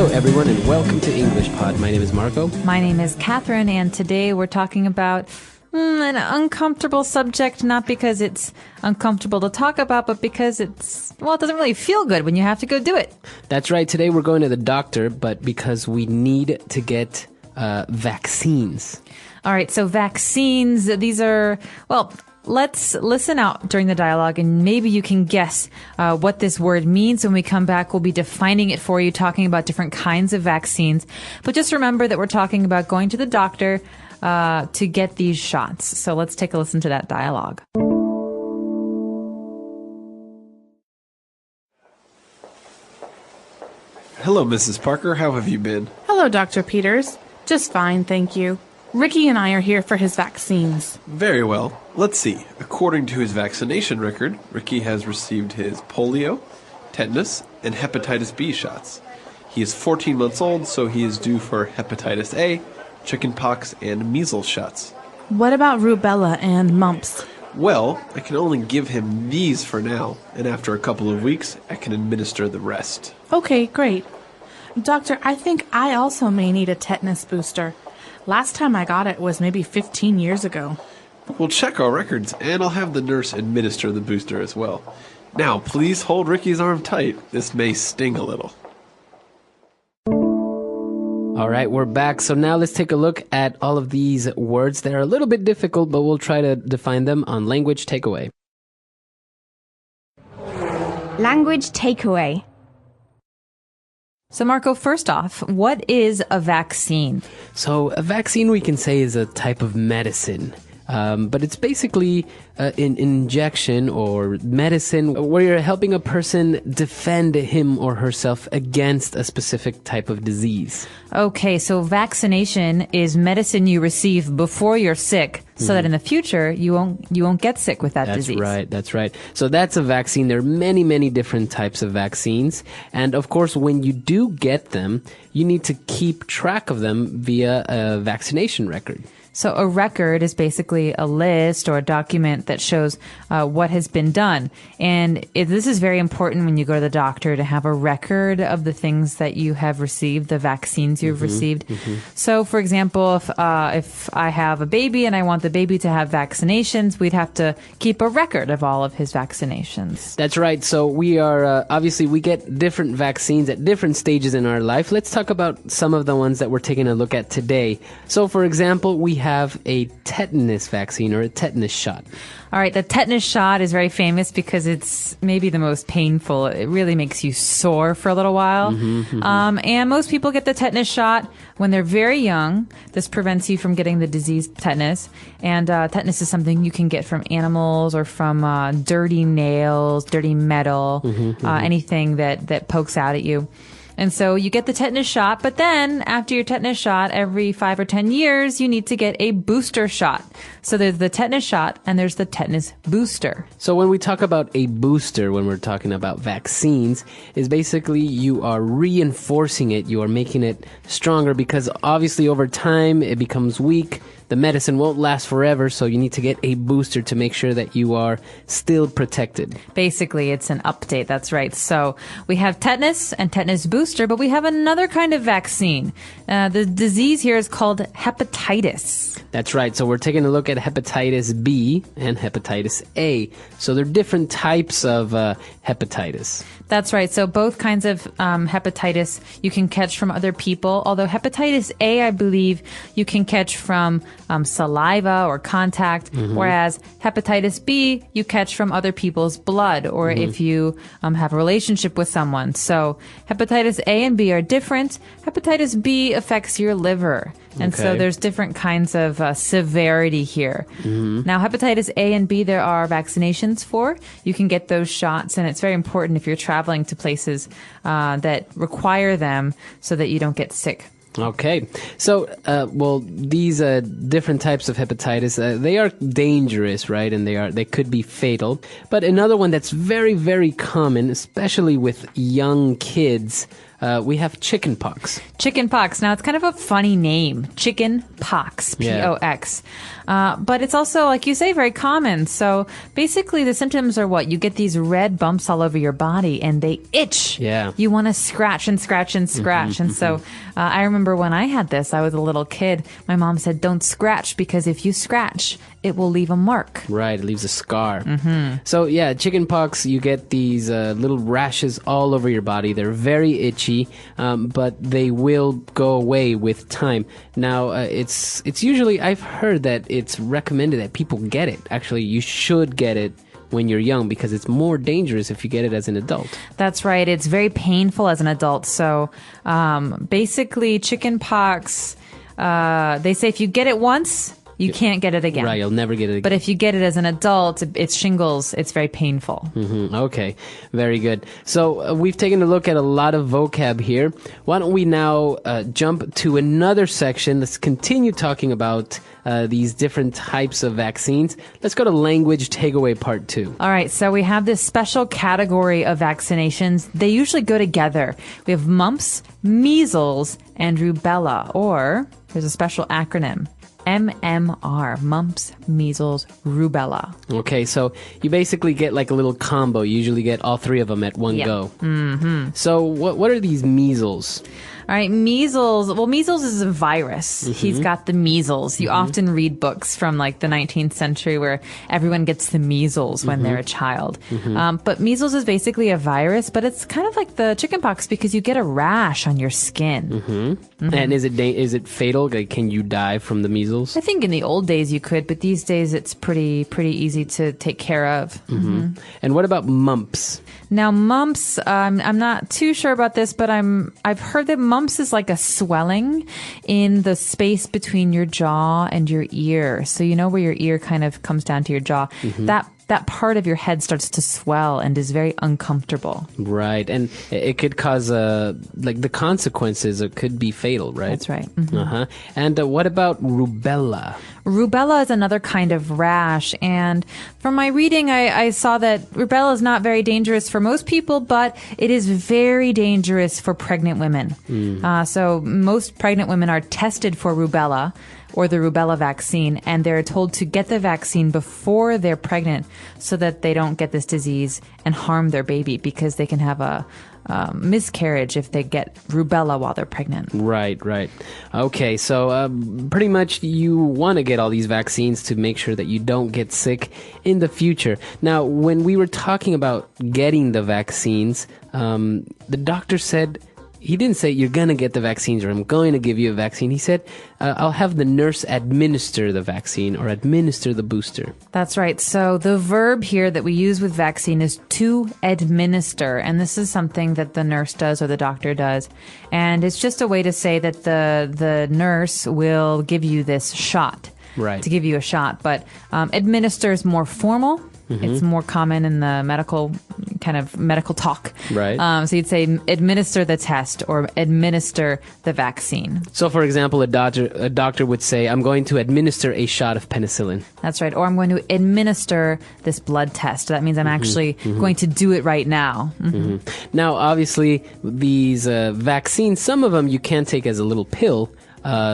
Hello, everyone, and welcome to English Pod. My name is Marco. My name is Catherine, and today we're talking about an uncomfortable subject, not because it's uncomfortable to talk about, but because it doesn't really feel good when you have to go do it. That's right. Today we're going to the doctor, but because we need to get vaccines. All right, so vaccines, these are, let's listen out during the dialogue, and maybe you can guess what this word means. When we come back, we'll be defining it for you, talking about different kinds of vaccines. But just remember that we're talking about going to the doctor to get these shots. So let's take a listen to that dialogue. Hello, Mrs. Parker. How have you been? Hello, Dr. Peters. Just fine, thank you. Ricky and I are here for his vaccines. Very well. Let's see. According to his vaccination record, Ricky has received his polio, tetanus, and hepatitis B shots. He is 14 months old, so he is due for hepatitis A, chickenpox, and measles shots. What about rubella and mumps? Well, I can only give him these for now, and after a couple of weeks, I can administer the rest. Okay, great. Doctor, I think I also may need a tetanus booster. Last time I got it was maybe 15 years ago. We'll check our records, and I'll have the nurse administer the booster as well. Now, please hold Ricky's arm tight. This may sting a little. All right, we're back. So now let's take a look at all of these words that are a little bit difficult, but we'll try to define them on Language Takeaway. Language takeaway. So Marco, first off, what is a vaccine? So a vaccine, we can say, is a type of medicine. But it's basically an injection or medicine where you're helping a person defend him or herself against a specific type of disease. Okay, so vaccination is medicine you receive before you're sick, so that in the future you won't get sick with that disease. That's right. So that's a vaccine. There are many, many different types of vaccines. And of course, when you do get them, you need to keep track of them via a vaccination record. So a record is basically a list or a document that shows what has been done. And this is very important when you go to the doctor, to have a record of the things that you have received, the vaccines you've received. So, for example, if I have a baby and I want the baby to have vaccinations, we'd have to keep a record of all of his vaccinations. That's right. So we are, obviously, we get different vaccines at different stages in our life. Let's talk about some of the ones that we're taking a look at today. So, for example, we have a tetanus vaccine or a tetanus shot. All right, the tetanus shot is very famous because it's maybe the most painful. It really makes you sore for a little while. And most people get the tetanus shot when they're very young. This prevents you from getting the disease tetanus. And tetanus is something you can get from animals or from dirty nails, dirty metal, anything that pokes out at you. And so you get the tetanus shot, but then after your tetanus shot, every 5 or 10 years, you need to get a booster shot. So there's the tetanus shot and there's the tetanus booster. So when we talk about a booster, when we're talking about vaccines, is basically you are reinforcing it, you are making it stronger because obviously over time it becomes weak. The medicine won't last forever, so you need to get a booster to make sure that you are still protected. Basically, it's an update. That's right. So we have tetanus and tetanus booster, but we have another kind of vaccine. The disease here is called hepatitis. That's right. So we're taking a look at hepatitis B and hepatitis A. So they're different types of hepatitis. That's right. So both kinds of hepatitis you can catch from other people, although hepatitis A, I believe, you can catch from saliva or contact, whereas hepatitis B you catch from other people's blood or if you have a relationship with someone. So hepatitis A and B are different. Hepatitis B affects your liver. And so there's different kinds of severity here. Now, hepatitis A and B, there are vaccinations for. You can get those shots, and it's very important if you're traveling to places that require them so that you don't get sick. Okay. So, these different types of hepatitis, they are dangerous, right? And they could be fatal. But another one that's very, very common, especially with young kids, we have chicken pox. Chicken pox. Now, it's kind of a funny name. Chicken pox. P-O-X. But it's also, like you say, very common. So basically the symptoms are what? You get these red bumps all over your body and they itch. Yeah. You want to scratch and scratch and scratch. And so I remember when I had this, I was a little kid. My mom said, don't scratch because if you scratch, it will leave a mark. Right, it leaves a scar. So yeah, chicken pox, you get these little rashes all over your body. They're very itchy, but they will go away with time. Now, it's usually, I've heard that it's recommended that people get it. Actually, you should get it when you're young because it's more dangerous if you get it as an adult. That's right. It's very painful as an adult. So basically, chicken pox, they say if you get it once, you can't get it again. Right, you'll never get it again. But if you get it as an adult, it's shingles. It's very painful. Okay, very good. So we've taken a look at a lot of vocab here. Why don't we now jump to another section? Let's continue talking about these different types of vaccines. Let's go to language takeaway part 2. All right, so we have this special category of vaccinations. They usually go together. We have mumps, measles, and rubella, or there's a special acronym. MMR, mumps, measles, rubella. Okay, so you basically get like a little combo. You usually get all 3 of them at one go. So what are these measles? All right, measles. Well, measles is a virus. He's got the measles. You often read books from like the 19th century where everyone gets the measles when they're a child. But measles is basically a virus, but it's kind of like the chickenpox because you get a rash on your skin. And is it fatal? Like, can you die from the measles? I think in the old days you could, but these days it's pretty easy to take care of. And what about mumps? Now, mumps, I'm not too sure about this, but I've heard that mumps is like a swelling in the space between your jaw and your ear. So you know where your ear kind of comes down to your jaw. That part of your head starts to swell and is very uncomfortable. Right, and it could cause like the consequences. It could be fatal, right? That's right. And what about rubella? Rubella is another kind of rash, and from my reading, I saw that rubella is not very dangerous for most people, but it is very dangerous for pregnant women. So most pregnant women are tested for rubella or the rubella vaccine, and they're told to get the vaccine before they're pregnant so that they don't get this disease and harm their baby because they can have a miscarriage if they get rubella while they're pregnant. Right. Okay, so pretty much you want to get all these vaccines to make sure that you don't get sick in the future. Now, when we were talking about getting the vaccines, the doctor said, he didn't say you're going to get the vaccines or I'm going to give you a vaccine. He said, I'll have the nurse administer the vaccine or administer the booster. That's right. So the verb here that we use with vaccine is to administer. And this is something that the nurse does or the doctor does. And it's just a way to say that the nurse will give you this shot. Right. To give you a shot. But administer is more formal. It's more common in the medical talk. Right. So you'd say administer the test or administer the vaccine. So, for example, a doctor would say, I'm going to administer a shot of penicillin. That's right. Or I'm going to administer this blood test. That means I'm actually going to do it right now. Now, obviously, these vaccines, some of them you can take as a little pill.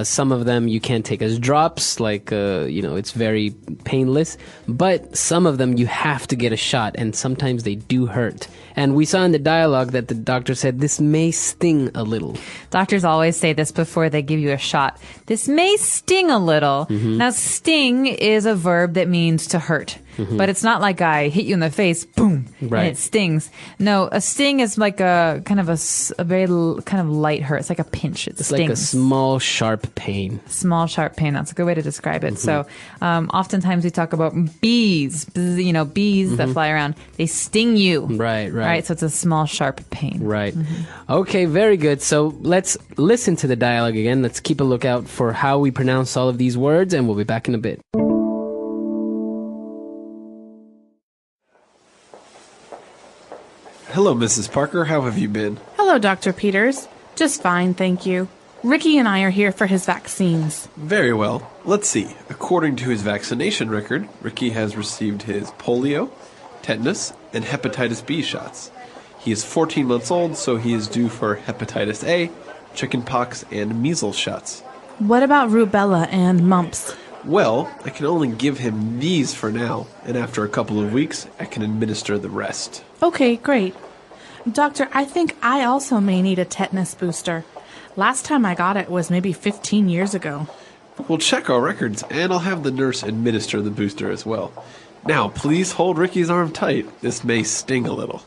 Some of them you can take as drops, like, it's very painless. But some of them you have to get a shot, and sometimes they do hurt. And we saw in the dialogue that the doctor said this may sting a little. Doctors always say this before they give you a shot. This may sting a little. Now, sting is a verb that means to hurt. But it's not like I hit you in the face, boom, and it stings. No, a sting is like a kind of a very kind of light hurt. It's like a pinch. It it's stings. Like a small, sharp pain. Small, sharp pain. That's a good way to describe it. So oftentimes we talk about bees, bees that fly around. They sting you. Right. So it's a small, sharp pain. Right. Okay, very good. So let's listen to the dialogue again. Let's keep a lookout for how we pronounce all of these words, and we'll be back in a bit. Hello, Mrs. Parker. How have you been? Hello, Dr. Peters. Just fine, thank you. Ricky and I are here for his vaccines. Very well. Let's see. According to his vaccination record, Ricky has received his polio, tetanus, and hepatitis B shots. He is 14 months old, so he is due for hepatitis A, chickenpox, and measles shots. What about rubella and mumps? Well, I can only give him these for now, and after a couple of weeks, I can administer the rest. Okay, great. Doctor, I think I also may need a tetanus booster. Last time I got it was maybe 15 years ago. We'll check our records, and I'll have the nurse administer the booster as well. Now, please hold Ricky's arm tight. This may sting a little.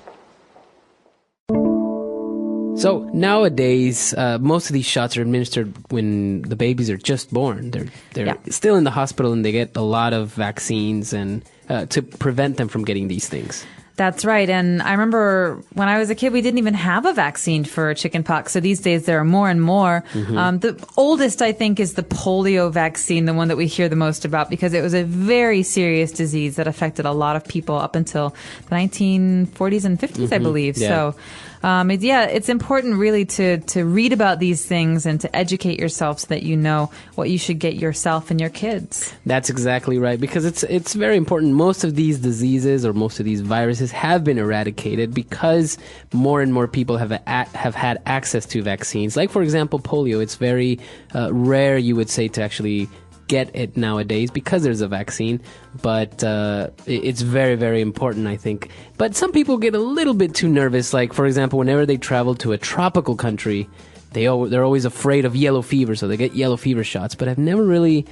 So nowadays, most of these shots are administered when the babies are just born. They're still in the hospital and they get a lot of vaccines and to prevent them from getting these things. That's right. And I remember when I was a kid, we didn't even have a vaccine for chickenpox. So these days there are more and more. The oldest, I think, is the polio vaccine, the one that we hear the most about, because it was a very serious disease that affected a lot of people up until the 1940s and 50s, I believe. Yeah. So, it's important really to read about these things and to educate yourself so that you know what you should get yourself and your kids. That's exactly right, because it's very important. Most of these diseases or most of these viruses have been eradicated because more and more people have had access to vaccines. Like, for example, polio. It's very rare, you would say, to actually get it nowadays because there's a vaccine, but it's very, very important, I think. But some people get a little bit too nervous. Like, for example, whenever they travel to a tropical country, they're always afraid of yellow fever, so they get yellow fever shots. But I've never really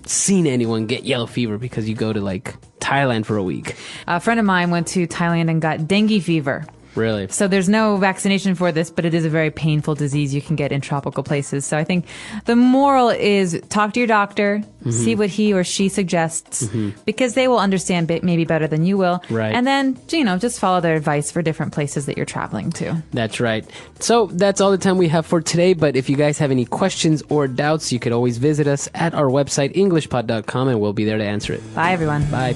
seen anyone get yellow fever because you go to, like, Thailand for a week. A friend of mine went to Thailand and got dengue fever. Really? So there's no vaccination for this, but it is a very painful disease you can get in tropical places. So I think the moral is talk to your doctor, see what he or she suggests, because they will understand maybe better than you will. Right. And then, just follow their advice for different places that you're traveling to. That's right. So that's all the time we have for today. But if you guys have any questions or doubts, you could always visit us at our website, englishpod.com, and we'll be there to answer it. Bye, everyone. Bye.